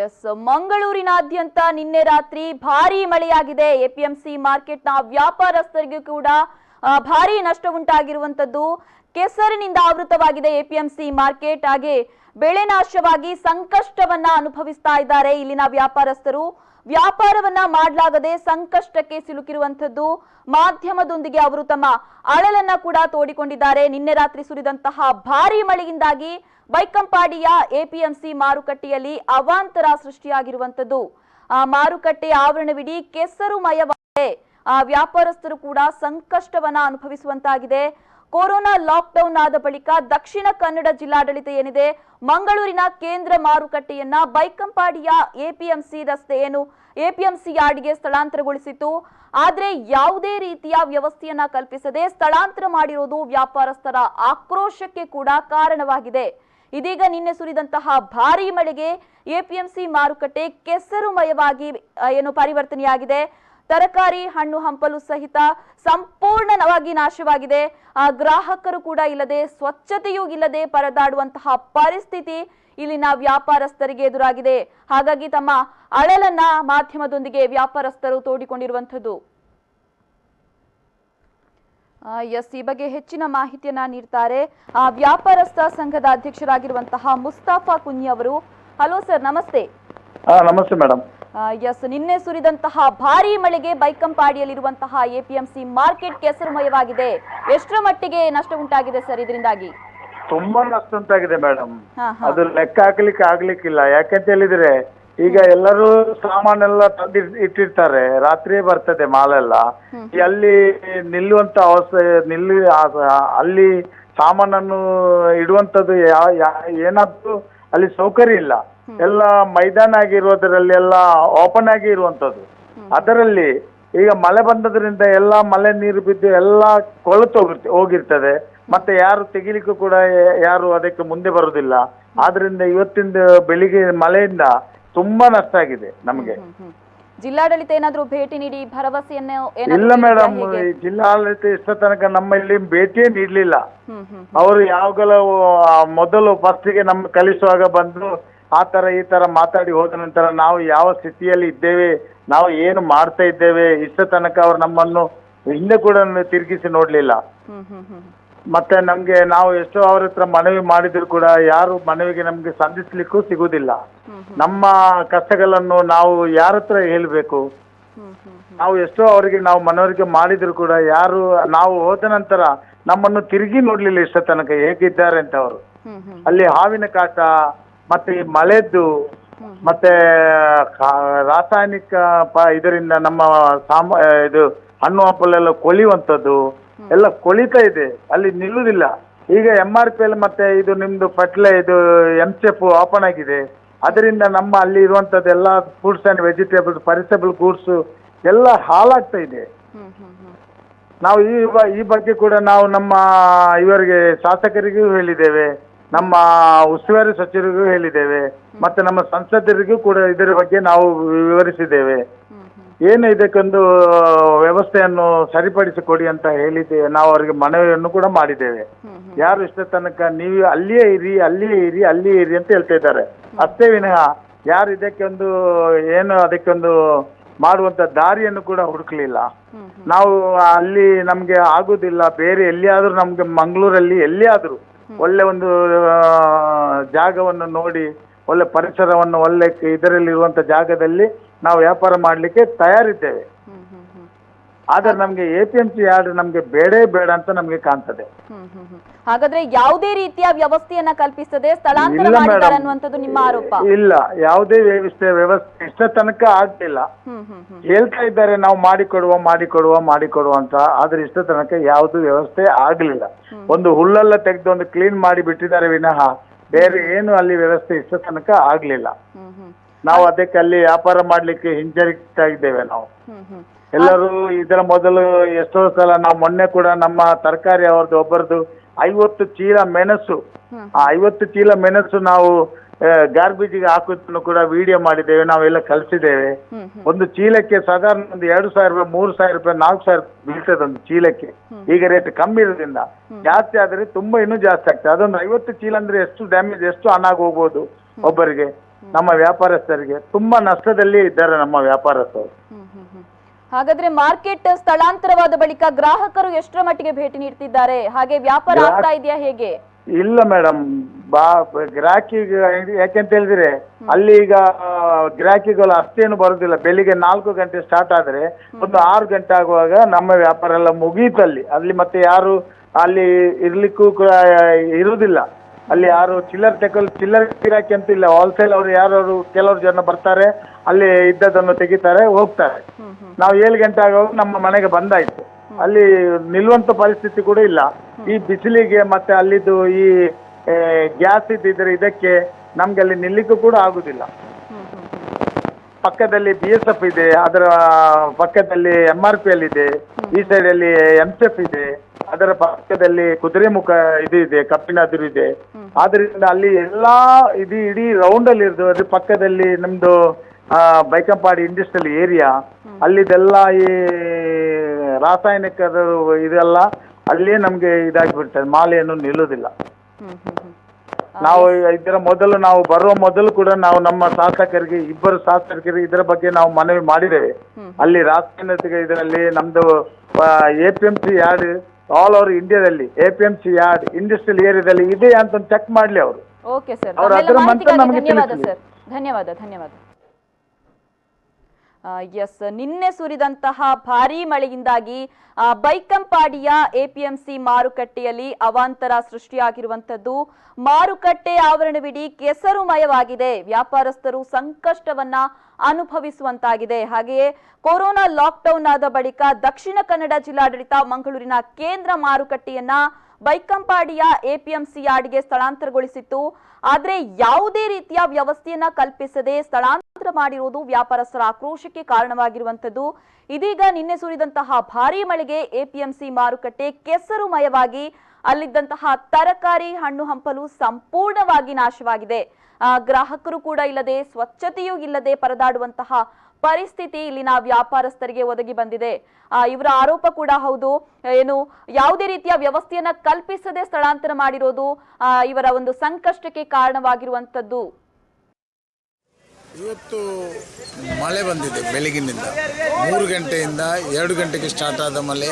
S, ಮಂಗಳೂರಿನಾದ್ಯಂತ ನಿನ್ನೆ ರಾತ್ರಿ ಭಾರೀ ಮಳೆಯಾಗಿದೆ. ಎಪಿಎಂಸಿ ಮಾರ್ಕೆಟ್ನ ವ್ಯಾಪಾರಸ್ಥರಿಗೂ ಕೂಡ ಭಾರೀ ನಷ್ಟ ಉಂಟಾಗಿರುವಂತದ್ದು. ಕೆಸರಿನಿಂದ ಆವೃತವಾಗಿದೆ ಎಪಿಎಂಸಿ ಮಾರ್ಕೆಟ್. ಹಾಗೆ ಬೆಳೆ ನಾಶವಾಗಿ ಸಂಕಷ್ಟವನ್ನ ಅನುಭವಿಸ್ತಾ ಇದ್ದಾರೆ ಇಲ್ಲಿನ ವ್ಯಾಪಾರಸ್ಥರು. ವ್ಯಾಪಾರವನ್ನ ಮಾಡಲಾಗದೆ ಸಂಕಷ್ಟಕ್ಕೆ ಸಿಲುಕಿರುವಂತದ್ದು. ಮಾಧ್ಯಮದೊಂದಿಗೆ ಅವರು ತಮ್ಮ ಅಳಲನ್ನ ಕೂಡ ತೋಡಿಕೊಂಡಿದ್ದಾರೆ. ನಿನ್ನೆ ರಾತ್ರಿ ಸುರಿದಂತಹ ಭಾರೀ ಮಳೆಯಿಂದಾಗಿ ಬೈಕಂಪಾಡಿಯ ಎಪಿಎಂಸಿ ಮಾರುಕಟ್ಟೆಯಲ್ಲಿ ಅವಾಂತರ ಸೃಷ್ಟಿಯಾಗಿರುವಂತದ್ದು. ಮಾರುಕಟ್ಟೆ ಆವರಣವಿಡೀ ಕೆಸರುಮಯವಾಗಿದೆ. ವ್ಯಾಪಾರಸ್ಥರು ಕೂಡ ಸಂಕಷ್ಟವನ್ನ ಅನುಭವಿಸುವಂತಾಗಿದೆ. ಕೊರೋನಾ ಲಾಕ್ಡೌನ್ ಆದ ಬಳಿಕ ದಕ್ಷಿಣ ಕನ್ನಡ ಜಿಲ್ಲಾಡಳಿತ ಏನಿದೆ ಮಂಗಳೂರಿನ ಕೇಂದ್ರ ಮಾರುಕಟ್ಟೆಯನ್ನ ಬೈಕಂಪಾಡಿಯ ಎಪಿಎಂಸಿ ರಸ್ತೆ ಎಪಿಎಂಸಿ ಯಾರ್ಡ್ಗೆ ಸ್ಥಳಾಂತರಗೊಳಿಸಿತ್ತು. ಆದ್ರೆ ಯಾವುದೇ ರೀತಿಯ ವ್ಯವಸ್ಥೆಯನ್ನ ಕಲ್ಪಿಸದೆ ಸ್ಥಳಾಂತರ ಮಾಡಿರೋದು ವ್ಯಾಪಾರಸ್ಥರ ಆಕ್ರೋಶಕ್ಕೆ ಕೂಡ ಕಾರಣವಾಗಿದೆ. ಇದೀಗ ನಿನ್ನೆ ಸುರಿದಂತಹ ಭಾರೀ ಮಳೆಗೆ ಎಪಿಎಂಸಿ ಮಾರುಕಟ್ಟೆ ಕೆಸರುಮಯವಾಗಿ ಪರಿವರ್ತನೆಯಾಗಿದೆ. ತರಕಾರಿ, ಹಣ್ಣು ಹಂಪಲು ಸಹಿತ ಸಂಪೂರ್ಣವಾಗಿ ನಾಶವಾಗಿದೆ. ಗ್ರಾಹಕರು ಕೂಡ ಇಲ್ಲದೆ, ಸ್ವಚ್ಛತೆಯೂ ಇಲ್ಲದೆ ಪರದಾಡುವಂತಹ ಪರಿಸ್ಥಿತಿ ಇಲ್ಲಿನ ವ್ಯಾಪಾರಸ್ಥರಿಗೆ ಎದುರಾಗಿದೆ. ಹಾಗಾಗಿ ತಮ್ಮ ಅಳಲನ್ನ ಮಾಧ್ಯಮದೊಂದಿಗೆ ವ್ಯಾಪಾರಸ್ಥರು ತೋಡಿಕೊಂಡಿರುವಂತದ್ದು. ಎಸ್, ಈ ಬಗ್ಗೆ ಹೆಚ್ಚಿನ ಮಾಹಿತಿಯನ್ನ ನೀಡ್ತಾರೆ ವ್ಯಾಪಾರಸ್ಥ ಸಂಘದ ಅಧ್ಯಕ್ಷರಾಗಿರುವಂತಹ ಮುಸ್ತಾಫಾ ಕುಂಜಿ ಅವರು. ಹಲೋ ಸರ್, ನಮಸ್ತೆ. ನಮಸ್ತೆ ಮೇಡಮ್. ಎಸ್, ನಿನ್ನೆ ಸುರಿದಂತಹ ಭಾರೀ ಮಳೆಗೆ ಬೈಕಂಪಾಡಿಯಲ್ಲಿರುವಂತಹ ಎಪಿಎಂಸಿ ಮಾರ್ಕೆಟ್ ಕೆಸರುಮಯವಾಗಿದೆ. ಎಷ್ಟರ ಮಟ್ಟಿಗೆ ನಷ್ಟ ಉಂಟಾಗಿದೆ ಸರ್ ಇದರಿಂದಾಗಿ? ತುಂಬಾ ನಷ್ಟ ಉಂಟಾಗಿದೆ ಮೇಡಮ್. ಅದು ಲೆಕ್ಕ ಹಾಕ್ಲಿಕ್ಕೆ ಆಗ್ಲಿಕ್ಕಿಲ್ಲ. ಯಾಕಂತ ಹೇಳಿದ್ರೆ ಈಗ ಎಲ್ಲರೂ ಸಾಮಾನೆಲ್ಲ ತಂದು ಇಟ್ಟಿರ್ತಾರೆ, ರಾತ್ರಿ ಬರ್ತದೆ ಮಾಲೆಲ್ಲ. ಅಲ್ಲಿ ನಿಲ್ಲುವಂತ ಅವಸ್ಥೆ ಅಲ್ಲಿ ಸಾಮಾನನ್ನು ಇಡುವಂತದ್ದು ಏನಾದ್ರು ಅಲ್ಲಿ ಸೌಕರ್ಯ ಇಲ್ಲ. ಎಲ್ಲ ಮೈದಾನ ಆಗಿರೋದ್ರಲ್ಲಿ ಎಲ್ಲ ಓಪನ್ ಆಗಿ ಇರುವಂತದ್ದು. ಅದರಲ್ಲಿ ಈಗ ಮಳೆ ಬಂದದ್ರಿಂದ ಎಲ್ಲ ಮಳೆ ನೀರು ಬಿದ್ದು ಎಲ್ಲ ಕೊಳೆತು ಹೋಗಿರ್ತದೆ. ಮತ್ತೆ ಯಾರು ತೆಗಿಲಿಕ್ಕೂ ಕೂಡ ಯಾರು ಅದಕ್ಕೆ ಮುಂದೆ ಬರುದಿಲ್ಲ. ಆದ್ರಿಂದ ಇವತ್ತಿಂದ ಬೆಳಿಗ್ಗೆ ಮಳೆಯಿಂದ ತುಂಬಾ ನಷ್ಟ ಆಗಿದೆ ನಮಗೆ. ಜಿಲ್ಲಾಡಳಿತ ಏನಾದ್ರೂ ಭೇಟಿ ನೀಡಿ ಭರವಸೆಯನ್ನು? ಇಲ್ಲ ಮೇಡಮ್, ಜಿಲ್ಲಾಡಳಿತ ಇಷ್ಟ ತನಕ ನಮ್ಮಲ್ಲಿ ಭೇಟಿಯೇ ನೀಡ್ಲಿಲ್ಲ. ಅವರು ಯಾವಾಗಲೂ ಮೊದಲು ಫಸ್ಟಿಗೆ ನಮ್ಮ ಕಳಿಸುವಾಗ ಬಂದು ಆ ತರ ಈ ತರ ಮಾತಾಡಿ ಹೋದ ನಂತರ ನಾವು ಯಾವ ಸ್ಥಿತಿಯಲ್ಲಿ ಇದ್ದೇವೆ, ನಾವು ಏನು ಮಾಡ್ತಾ ಇದ್ದೇವೆ, ಇಷ್ಟ ತನಕ ಅವ್ರು ನಮ್ಮನ್ನು ಹಿಂದೆ ಕೂಡ ತಿರುಗಿಸಿ ನೋಡ್ಲಿಲ್ಲ. ಮತ್ತೆ ನಮ್ಗೆ ನಾವು ಎಷ್ಟೋ ಅವ್ರ ಹತ್ರ ಮನವಿ ಮಾಡಿದ್ರು ಕೂಡ ಯಾರು ಮನವಿಗೆ ನಮ್ಗೆ ಸಂಧಿಸ್ಲಿಕ್ಕೂ ಸಿಗುದಿಲ್ಲ. ನಮ್ಮ ಕಷ್ಟಗಳನ್ನು ನಾವು ಯಾರ ಹತ್ರ ಹೇಳ್ಬೇಕು? ನಾವು ಎಷ್ಟೋ ಅವರಿಗೆ ನಾವು ಮನವರಿಕೆ ಮಾಡಿದ್ರು ಕೂಡ ಯಾರು, ನಾವು ಹೋದ ನಂತರ ನಮ್ಮನ್ನು ತಿರುಗಿ ನೋಡ್ಲಿಲ್ಲ ಇಷ್ಟ ತನಕ ಹೇಗಿದ್ದಾರೆ ಅಂತ ಅವರು. ಅಲ್ಲಿ ಹಾವಿನ ಕಾಟ, ಮತ್ತೆ ಈ ಮಳೆದ್ದು, ಮತ್ತೆ ರಾಸಾಯನಿಕ ಇದರಿಂದ ನಮ್ಮ ಇದು ಹಣ್ಣು ಹಂಪಲೆಲ್ಲ ಕೊಳಿಯುವಂಥದ್ದು ಎಲ್ಲ ಕೊಳಿತಾ ಇದೆ, ಅಲ್ಲಿ ನಿಲ್ಲುವುದಿಲ್ಲ. ಈಗ MRP ಮತ್ತೆ ಇದು ನಿಮ್ದು ಪಟ್ಲೆ ಇದು MCF ಓಪನ್ ಆಗಿದೆ. ಅದರಿಂದ ನಮ್ಮ ಅಲ್ಲಿ ಇರುವಂತದ್ದೆಲ್ಲ ಫ್ರೂಟ್ಸ್ ಅಂಡ್ ವೆಜಿಟೇಬಲ್ಸ್, ಪೆರಿಸಬಲ್ ಗೂಡ್ಸ್ ಎಲ್ಲ ಹಾಳಾಗ್ತಾ ಇದೆ. ನಾವು ಈ ಬಗ್ಗೆ ಕೂಡ ನಾವು ನಮ್ಮ ಇವರಿಗೆ ಶಾಸಕರಿಗೂ ಹೇಳಿದ್ದೇವೆ, ನಮ್ಮ ಉಸ್ತುವಾರಿ ಸಚಿವರಿಗೂ ಹೇಳಿದ್ದೇವೆ, ಮತ್ತೆ ನಮ್ಮ ಸಂಸದರಿಗೂ ಕೂಡ ಇದರ ಬಗ್ಗೆ ನಾವು ವಿವರಿಸಿದ್ದೇವೆ. ಏನು ಇದಕ್ಕೊಂದು ವ್ಯವಸ್ಥೆಯನ್ನು ಸರಿಪಡಿಸಿಕೊಡಿ ಅಂತ ಹೇಳಿದ್ದೇವೆ. ನಾವು ಅವರಿಗೆ ಮನವಿಯನ್ನು ಕೂಡ ಮಾಡಿದ್ದೇವೆ. ಯಾರು ಇಷ್ಟ ತನಕ ನೀವು ಅಲ್ಲಿಯೇ ಇರಿ ಅಂತ ಹೇಳ್ತಾ ಇದ್ದಾರೆ ಅಷ್ಟೇ ವಿನಃ ಯಾರು ಇದಕ್ಕೊಂದು ಅದಕ್ಕೊಂದು ಮಾಡುವಂತ ದಾರಿಯನ್ನು ಕೂಡ ಹುಡುಕ್ಲಿಲ್ಲ. ನಾವು ಅಲ್ಲಿ ನಮ್ಗೆ ಆಗುದಿಲ್ಲ, ಬೇರೆ ಎಲ್ಲಿಯಾದ್ರೂ ನಮ್ಗೆ ಮಂಗಳೂರಲ್ಲಿ ಎಲ್ಲಿಯಾದ್ರೂ ಒಳ್ಳೆ ಒಂದು ಜಾಗವನ್ನು ನೋಡಿ, ಒಳ್ಳೆ ಪರಿಸರವನ್ನು, ಒಳ್ಳೆ ಇದರಲ್ಲಿ ಇರುವಂತ ಜಾಗದಲ್ಲಿ ನಾವು ವ್ಯಾಪಾರ ಮಾಡ್ಲಿಕ್ಕೆ ತಯಾರಿದ್ದೇವೆ. ಆದ್ರೆ ನಮ್ಗೆ ಎಪಿಎಂಸಿ ಯಾರ್ಡ್ ನಮ್ಗೆ ಬೇಡ ಅಂತ ನಮ್ಗೆ ಕಾಣ್ತದೆ. ಹಾಗಾದ್ರೆ ಯಾವುದೇ ರೀತಿಯ ವ್ಯವಸ್ಥೆಯನ್ನ ಕಲ್ಪಿಸದೆ ಸ್ಥಳಾಂತರ ಮಾಡಿದ್ದಾರೆ ಅನ್ನುವಂಥದ್ದು ನಿಮ್ಮ ಆರೋಪ? ಇಲ್ಲ, ಯಾವುದೇ ವ್ಯವಸ್ಥೆ ಇಷ್ಟ ತನಕ ಆಗ್ಲಿಲ್ಲ. ಹೇಳ್ತಾ ಇದ್ದಾರೆ ನಾವು ಮಾಡಿಕೊಡುವ ಅಂತ. ಆದ್ರೆ ಇಷ್ಟ ತನಕ ಯಾವ್ದು ವ್ಯವಸ್ಥೆ ಆಗ್ಲಿಲ್ಲ. ಒಂದು ಹುಲ್ಲೆಲ್ಲ ತೆಗೆದು ಒಂದು ಕ್ಲೀನ್ ಮಾಡಿ ಬಿಟ್ಟಿದ್ದಾರೆ ವಿನಃ ಬೇರೆ ಏನು ಅಲ್ಲಿ ವ್ಯವಸ್ಥೆ ಇಷ್ಟ ತನಕ ಆಗ್ಲಿಲ್ಲ. ನಾವು ಅದಕ್ಕೆ ಅಲ್ಲಿ ವ್ಯಾಪಾರ ಮಾಡ್ಲಿಕ್ಕೆ ಹಿಂಜರಿತಾ ಇದ್ದೇವೆ. ನಾವು ಎಲ್ಲರೂ ಇದರ ಮೊದಲು ಎಷ್ಟೋ ಸಲ ನಾವು ಮೊನ್ನೆ ಕೂಡ ನಮ್ಮ ತರಕಾರಿ ಅವ್ರದ್ದು ಒಬ್ಬರದು 50 ಚೀಲ ಮೆಣಸು, ಆ 50 ಚೀಲ ಮೆಣಸು ನಾವು ಗಾರ್ಬೇಜಿಗೆ ಹಾಕೋದನ್ನು ಕೂಡ ವಿಡಿಯೋ ಮಾಡಿದ್ದೇವೆ, ನಾವೆಲ್ಲ ಕಲಿಸಿದ್ದೇವೆ. ಒಂದು ಚೀಲಕ್ಕೆ ಸಾಧಾರಣ ಒಂದು 2,000 ರೂಪಾಯಿ, 3,000 ರೂಪಾಯಿ, 4,000 ಬೀಳ್ತದೆ ಒಂದು ಚೀಲಕ್ಕೆ. ಈಗ ರೇಟ್ ಕಮ್ಮಿ ಇರೋದ್ರಿಂದ ಜಾಸ್ತಿ ಆದ್ರೆ ತುಂಬಾ ಇನ್ನೂ ಜಾಸ್ತಿ ಆಗ್ತದೆ. ಅದೊಂದು 50 ಚೀಲ ಅಂದ್ರೆ ಎಷ್ಟು ಡ್ಯಾಮೇಜ್, ಎಷ್ಟು ಹಣ ಹೋಗ್ಬೋದು ಒಬ್ಬರಿಗೆ. ನಮ್ಮ ವ್ಯಾಪಾರಸ್ಥರಿಗೆ ತುಂಬಾ ನಷ್ಟದಲ್ಲಿ ಇದ್ದಾರೆ ನಮ್ಮ ವ್ಯಾಪಾರಸ್ಥರು. ಹಾಗಾದ್ರೆ ಮಾರ್ಕೆಟ್ ಸ್ಥಳಾಂತರವಾದ ಬಳಿಕ ಗ್ರಾಹಕರು ಎಷ್ಟರ ಮಟ್ಟಿಗೆ ಭೇಟಿ ನೀಡ್ತಿದ್ದಾರೆ, ಹಾಗೆ ವ್ಯಾಪಾರ ಆಗ್ತಾ ಇದೆಯಾ ಹೇಗೆ? ಇಲ್ಲ ಮೇಡಮ್, ಗಿರಾಕಿ ಯಾಕೆಂತ ಹೇಳಿದ್ರೆ ಅಲ್ಲಿ ಈಗ ಗಿರಾಕಿಗಳು ಅಷ್ಟೇನು ಬರುದಿಲ್ಲ. ಬೆಳಿಗ್ಗೆ 4 ಗಂಟೆ ಸ್ಟಾರ್ಟ್ ಆದ್ರೆ ಒಂದು 6 ಗಂಟೆ ಆಗುವಾಗ ನಮ್ಮ ವ್ಯಾಪಾರ ಎಲ್ಲ ಮುಗೀತಲ್ಲಿ. ಅಲ್ಲಿ ಮತ್ತೆ ಯಾರು ಅಲ್ಲಿ ಇರ್ಲಿಕ್ಕೂ ಇರುವುದಿಲ್ಲ. ಅಲ್ಲಿ ಯಾರು ಚಿಲ್ಲರ್ ಗಿರಾಕಿ ಅಂತ ಇಲ್ಲ. ಹೋಲ್ಸೇಲ್ ಅವರು ಯಾರು ಕೆಲವರು ಜನ ಬರ್ತಾರೆ, ಅಲ್ಲಿ ಇದ್ದದನ್ನು ತೆಗಿತಾರೆ, ಹೋಗ್ತಾರೆ. ನಾವು 7 ಗಂಟೆ ಆಗುವಾಗ ನಮ್ಮ ಮನೆಗೆ ಬಂದಾಯ್ತು. ಅಲ್ಲಿ ನಿಲ್ಲುವಂತ ಪರಿಸ್ಥಿತಿ ಕೂಡ ಇಲ್ಲ. ಈ ಬಿಸಿಲಿಗೆ ಮತ್ತೆ ಅಲ್ಲಿದ್ದು ಈ ಗ್ಯಾಸ್ ಇದ್ದಿದ್ರೆ ಇದಕ್ಕೆ ನಮ್ಗೆ ಅಲ್ಲಿ ನಿಲ್ಲಿಕ್ಕೂ ಕೂಡ ಆಗುದಿಲ್ಲ. ಪಕ್ಕದಲ್ಲಿ BSF ಇದೆ, ಅದರ ಪಕ್ಕದಲ್ಲಿ MRPL ಇದೆ, ಈ ಸೈಡ್ ಅಲ್ಲಿ MCF ಇದೆ, ಅದರ ಪಕ್ಕದಲ್ಲಿ ಕುದುರೆಮುಖ ಇದು ಇದೆ, ಕಪ್ಪಿನಾದುರು ಇದೆ. ಆದ್ರಿಂದ ಅಲ್ಲಿ ಎಲ್ಲಾ ಇದು ಇಡೀ ರೌಂಡ್ ಅಲ್ಲಿ ಇರೋದು. ಅದ್ರ ಪಕ್ಕದಲ್ಲಿ ನಮ್ದು ಬೈಕಂಪಾಡಿ ಇಂಡಸ್ಟ್ರಿಯಲ್ ಏರಿಯಾ, ಅಲ್ಲಿದೆಲ್ಲ ಈ ರಾಸಾಯನಿಕದ ಇದೆಲ್ಲ ಅಲ್ಲೇ ನಮ್ಗೆ ಇದಾಗಿಬಿಡ್ತದೆ. ಮಾಲೆಯನ್ನು ನಿಲ್ಲುವುದಿಲ್ಲ. ನಾವು ಇದರ ಮೊದಲು ನಾವು ಬರುವ ಮೊದಲು ಕೂಡ ನಾವು ನಮ್ಮ ಶಾಸಕರಿಗೆ, 2 ಶಾಸಕರಿಗೆ ಇದರ ಬಗ್ಗೆ ನಾವು ಮನವಿ ಮಾಡಿದ್ದೇವೆ. ಅಲ್ಲಿ ರಾಸಾಯನಿಕ ಇದರಲ್ಲಿ ನಮ್ದು APMC ಯಾರ್ಡ್ ಆಲ್ ಓವರ್ ಇಂಡಿಯಾದಲ್ಲಿ APMC ಯಾರ್ಡ್ ಇಂಡಸ್ಟ್ರಿಯಲ್ ಏರಿಯಾದಲ್ಲಿ ಇದೆ ಅಂತ ಚೆಕ್ ಮಾಡ್ಲಿ ಅವರು. ಓಕೆ ಸರ್, ಅವರು ಅದರ ನಂತರ ನಮಗೆ ಧನ್ಯವಾದ. ಎಸ್, ನಿನ್ನೆ ಸುರಿದಂತಹ ಭಾರೀ ಮಳೆಯಿಂದಾಗಿ ಬೈಕಂಪಾಡಿಯ APMC ಮಾರುಕಟ್ಟೆಯಲ್ಲಿ ಅವಾಂತರ ಸೃಷ್ಟಿಯಾಗಿರುವಂತದ್ದು. ಮಾರುಕಟ್ಟೆ ಆವರಣವಿಡೀ ಕೆಸರುಮಯವಾಗಿದೆ. ವ್ಯಾಪಾರಸ್ಥರು ಸಂಕಷ್ಟವನ್ನ ಅನುಭವಿಸುವಂತಾಗಿದೆ. ಹಾಗೆಯೇ ಕೊರೋನಾ ಲಾಕ್ಡೌನ್ ಆದ ಬಳಿಕ ದಕ್ಷಿಣ ಕನ್ನಡ ಜಿಲ್ಲಾಡಳಿತ ಮಂಗಳೂರಿನ ಕೇಂದ್ರ ಮಾರುಕಟ್ಟೆಯನ್ನ ಬೈಕಂಪಾಡಿಯ APMC ಯಾರ್ಡ್ಗೆ ಸ್ಥಳಾಂತರಗೊಳಿಸಿತ್ತು. ಆದ್ರೆ ಯಾವುದೇ ರೀತಿಯ ವ್ಯವಸ್ಥೆಯನ್ನ ಕಲ್ಪಿಸದೆ ಸ್ಥಳಾಂತರ ಮಾಡಿರುವುದು ವ್ಯಾಪಾರಸ್ಥರ ಆಕ್ರೋಶಕ್ಕೆ ಕಾರಣವಾಗಿರುವಂತದ್ದು. ಇದೀಗ ನಿನ್ನೆ ಸುರಿದಂತಹ ಭಾರೀ ಮಳೆಗೆ APMC ಮಾರುಕಟ್ಟೆ ಕೆಸರುಮಯವಾಗಿ ಅಲ್ಲಿದ್ದಂತಹ ತರಕಾರಿ, ಹಣ್ಣು ಹಂಪಲು ಸಂಪೂರ್ಣವಾಗಿ ನಾಶವಾಗಿದೆ. ಗ್ರಾಹಕರು ಕೂಡ ಇಲ್ಲದೆ, ಸ್ವಚ್ಛತೆಯೂ ಇಲ್ಲದೆ ಪರದಾಡುವಂತಹ ಪರಿಸ್ಥಿತಿ ಇಲ್ಲಿನ ವ್ಯಾಪಾರಸ್ಥರಿಗೆ ಒದಗಿ ಬಂದಿದೆ. ಇವರ ಆರೋಪ ಕೂಡ ಹೌದು. ಯಾವುದೇ ರೀತಿಯ ವ್ಯವಸ್ಥೆಯನ್ನ ಕಲ್ಪಿಸದೆ ಸ್ಥಳಾಂತರ ಮಾಡಿರೋದು ಇವರ ಒಂದು ಸಂಕಷ್ಟಕ್ಕೆ ಕಾರಣವಾಗಿರುವಂತದ್ದು. ಇವತ್ತು ಮಳೆ ಬಂದಿದೆ. ಬೆಳಗಿನಿಂದ 3 ಗಂಟೆಯಿಂದ 2 ಗಂಟೆಗೆ ಸ್ಟಾರ್ಟ್ ಆದ ಮಳೆ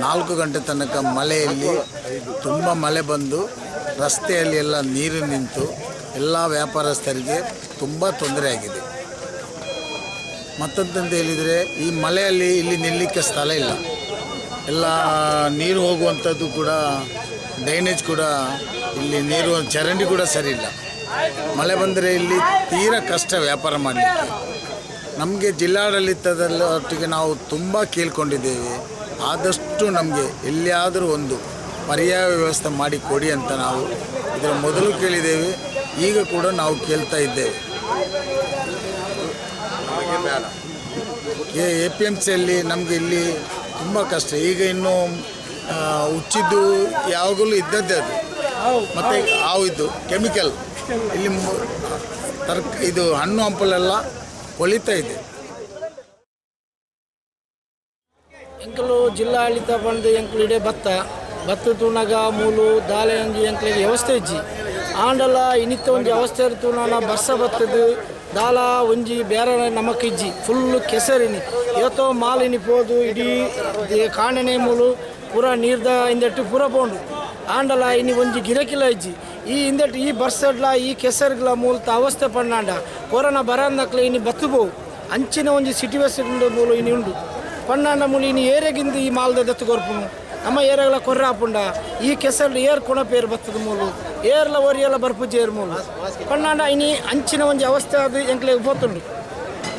4 ಗಂಟೆ ತನಕ ಮಳೆಯಲ್ಲಿ ತುಂಬ ಮಳೆ ಬಂದು ರಸ್ತೆಯಲ್ಲಿ ಎಲ್ಲ ನೀರು ನಿಂತು ಎಲ್ಲ ವ್ಯಾಪಾರಸ್ಥರಿಗೆ ತುಂಬ ತೊಂದರೆ ಆಗಿದೆ. ಮತ್ತೊಂದಂತ ಹೇಳಿದರೆ ಈ ಮಳೆಯಲ್ಲಿ ಇಲ್ಲಿ ನಿಲ್ಲಲಿಕ್ಕೆ ಸ್ಥಳ ಇಲ್ಲ. ಎಲ್ಲ ನೀರು ಹೋಗುವಂಥದ್ದು ಕೂಡ ಡ್ರೈನೇಜ್ ಕೂಡ ಇಲ್ಲಿ ನೀರು ಚರಂಡಿ ಕೂಡ ಸರಿ ಇಲ್ಲ. ಮಳೆ ಬಂದರೆ ಇಲ್ಲಿ ತೀರಾ ಕಷ್ಟ ವ್ಯಾಪಾರ ಮಾಡಲಿಕ್ಕೆ. ನಮಗೆ ಜಿಲ್ಲಾಡಳಿತದೊಟ್ಟಿಗೆ ನಾವು ತುಂಬ ಕೇಳ್ಕೊಂಡಿದ್ದೇವೆ. ಆದಷ್ಟು ನಮಗೆ ಎಲ್ಲಿಯಾದರೂ ಒಂದು ಪರ್ಯಾಯ ವ್ಯವಸ್ಥೆ ಮಾಡಿ ಕೊಡಿ ಅಂತ ನಾವು ಇದರ ಮೊದಲು ಕೇಳಿದ್ದೇವೆ. ಈಗ ಕೂಡ ನಾವು ಕೇಳ್ತಾ ಇದ್ದೇವೆ. APMCಯಲ್ಲಿ ನಮಗೆ ಇಲ್ಲಿ ತುಂಬ ಕಷ್ಟ. ಈಗ ಇನ್ನು ಉಚ್ಚಿದ್ದು ಯಾವಾಗಲೂ ಇದ್ದದ್ದೇ ಅದು. ಮತ್ತು ಇದು ಕೆಮಿಕಲ್ ಇಲ್ಲಿ ಇದು ಹಣ್ಣು ಹಂಪಲೆಲ್ಲ ಕೊಳಿತಾ ಇದೆ. ಎಂಕಲು ಜಿಲ್ಲಾಡಳಿತ ಬಂದು ಎಂಕಲು ಇಡೇ ಭತ್ತ ತೂನಾಗ ಮೂಲು ದಾಲೆ ಅಂಜಿ ಎಂಕಲಿಗೆ ವ್ಯವಸ್ಥೆ ಇಜ್ಜಿ ಆಂಡಲ ಇನ್ನಿತ್ತ ಒಂಜಿ ಅವಸ್ಥೆ ತೂನಾನ ಬರ್ಸ ಬತ್ತದು ದಾಲ ಒಂಜಿ ಬೇರೆ ನಮಕ್ ಇಜ್ಜಿ ಫುಲ್ಲು ಕೆಸರಿನಿ ಇವತ್ತೋ ಮಾಲಿನಿ ಪೋದು ಇಡೀ ಕಾಣನೆ ಮೂಲು ಪೂರ ನೀರ್ದ ಇಂದೆಟ್ಟು ಪೂರ ಬೋಂಡು ಆಂಡಲ ಇನಿ ಒಂಜಿ ಗಿರಕಿಲ ಇಜ್ಜಿ ಈ ಇಂದೆಟ್ಟು ಈ ಬರ್ಸಡ್ಲ ಈ ಕೆಸರ್ಗಳ ಮೂಲತ ಅವಸ್ಥೆ ಪಣ್ಣಾಂಡ ಕೊರೋನಾ ಬರಂದಕ್ಲೆ ಇನಿ ಬತ್ತುಬೋವು ಅಂಚಿನ ಒಂಜಿ ಸಿಟಿ ಬಸ್ಸಿಂದ ಮೂಲು ಇನಿ ಉಂಡು ಪಣ್ಣಾಂಡ ಮೂಲು ಇನಿ ಏರಿಯಾಗಿಂದ ಈ ಮಾಲ್ದ ದತ್ತು ಕೊರ್ಪುನು ನಮ್ಮ ಏರಿಯಾಗಳ ಕೊರ್ರೆ ಹಾಪುಂಡ ಈ ಕೆಸರ್ಲು ಏರ್ ಕೊಣಪೇರು ಬತ್ತದ ಮೂಲು ಏರ್ಲ ಒರಿಯೆಲ್ಲ ಬರ್ಪುಜಿ ಏರ್ ಮೂಲು ಪಣ್ಣಾಂಡ ಇನಿ ಅಂಚಿನ ಒಂಜಿ ಅವಸ್ಥೆ ಅದು ಎಂಕ್ಲೆ ಗೊತ್ತುಂಡು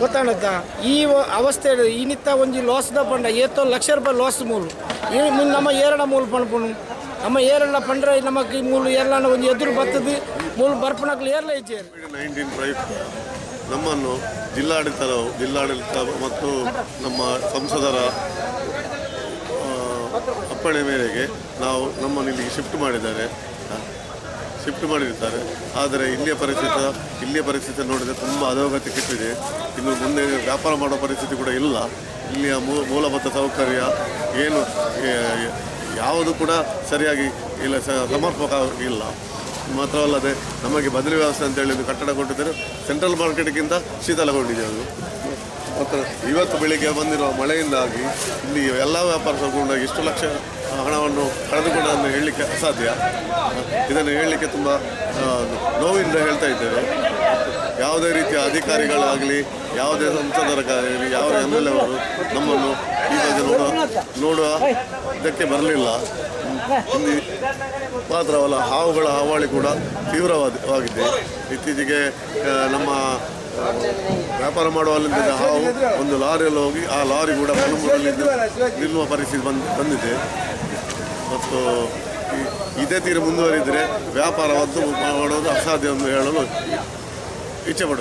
ಗೊತ್ತಾಂಡತ್ತ ಈ ಅವಸ್ಥೆ ಇನ್ನಿತ್ತ ಒಂಜಿ ಲಾಸ್ದ ಪಂಡ ಏತೋ ಲಕ್ಷ ರೂಪಾಯಿ ಲಾಸ್ ಮೂಲು ಈ ನಮ್ಮ ಏರಳ ಮೂಲು ಪಣ್ಪುನು ನಮ್ಮ ಏರೆಲ್ಲ ಪಂಡ್ರೆ ನಮಗೆ ಮೂಲು ಏರ್ಲ ಒಂದು ಎದುರು ಬರ್ತದೆ ಮೂಲು ಬರ್ಪಣಕ್ಲು ಏರ್ಲ ಇಜ್ಜೇರು. ಕೋವಿಡ್-19 ಪ್ರಯುಕ್ತ ನಮ್ಮನ್ನು ಜಿಲ್ಲಾಡಳಿತ ಮತ್ತು ನಮ್ಮ ಸಂಸದರ ಅಪ್ಪಣೆ ಮೇರೆಗೆ ನಮ್ಮನ್ನು ಇಲ್ಲಿಗೆ ಶಿಫ್ಟ್ ಮಾಡಿರ್ತಾರೆ. ಆದರೆ ಇಲ್ಲಿಯ ಪರಿಸ್ಥಿತಿ ನೋಡಿದರೆ ತುಂಬ ಅಧೋಗತಿ ಕೆಟ್ಟಿದೆ. ಇನ್ನು ಮುಂದೆ ವ್ಯಾಪಾರ ಮಾಡೋ ಪರಿಸ್ಥಿತಿ ಕೂಡ ಇಲ್ಲ. ಇಲ್ಲಿಯ ಮೂಲಭೂತ ಸೌಕರ್ಯ ಏನು ಯಾವುದು ಕೂಡ ಸರಿಯಾಗಿ ಇಲ್ಲ, ಸಮರ್ಪಕ ಇಲ್ಲ. ಮಾತ್ರವಲ್ಲದೆ ನಮಗೆ ಬದಲಿ ವ್ಯವಸ್ಥೆ ಅಂತೇಳಿ ಒಂದು ಕಟ್ಟಡ ಕೊಟ್ಟಿದ್ದರೆ ಸೆಂಟ್ರಲ್ ಮಾರ್ಕೆಟ್ಗಿಂತ ಶೀತಲಗೊಂಡಿದೆ ಅದು. ಮತ್ತು ಇವತ್ತು ಬೆಳಿಗ್ಗೆ ಬಂದಿರುವ ಮಳೆಯಿಂದಾಗಿ ಇಲ್ಲಿ ಎಲ್ಲ ವ್ಯಾಪಾರಗೊಂಡಾಗಿ ಇಷ್ಟು ಲಕ್ಷ ಹಣವನ್ನು ಕಳೆದುಕೊಂಡನ್ನು ಹೇಳಲಿಕ್ಕೆ ಅಸಾಧ್ಯ. ಇದನ್ನು ಹೇಳಲಿಕ್ಕೆ ತುಂಬ ನೋವಿಂದ ಹೇಳ್ತಾ ಇದ್ದೇವೆ. ಯಾವುದೇ ರೀತಿಯ ಅಧಿಕಾರಿಗಳಾಗಲಿ, ಯಾವುದೇ ಸಂಸದರಾಗಲಿ, ಯಾವ MLA ಅವರು ನಮ್ಮನ್ನು ಈ ಬಗ್ಗೆ ನೋಡುವ ಇದಕ್ಕೆ ಬರಲಿಲ್ಲ. ಇಲ್ಲಿ ಮಾತ್ರವಲ್ಲ, ಹಾವುಗಳ ಹಾವಳಿ ಕೂಡ ತೀವ್ರವಾಗಿದೆ. ಇತ್ತೀಚೆಗೆ ನಮ್ಮ ವ್ಯಾಪಾರ ಮಾಡುವಲ್ಲಿಂದ ಹಾವು ಒಂದು ಲಾರಿಯಲ್ಲಿ ಹೋಗಿ ಆ ಲಾರಿ ಕೂಡ ಮಣ್ಣುಮೂರಲ್ಲಿ ನಿಲ್ಲುವ ಪರಿಸ್ಥಿತಿ ಬಂದಿದೆ. ಮತ್ತು ಇದೇ ತೀರ ಮುಂದುವರಿದರೆ ವ್ಯಾಪಾರ ಮಾಡೋದು ಅಸಾಧ್ಯ ಎಂದು ಹೇಳಲು ಇಚ್ಛೆ ಪಡುತ್ತೇನೆ.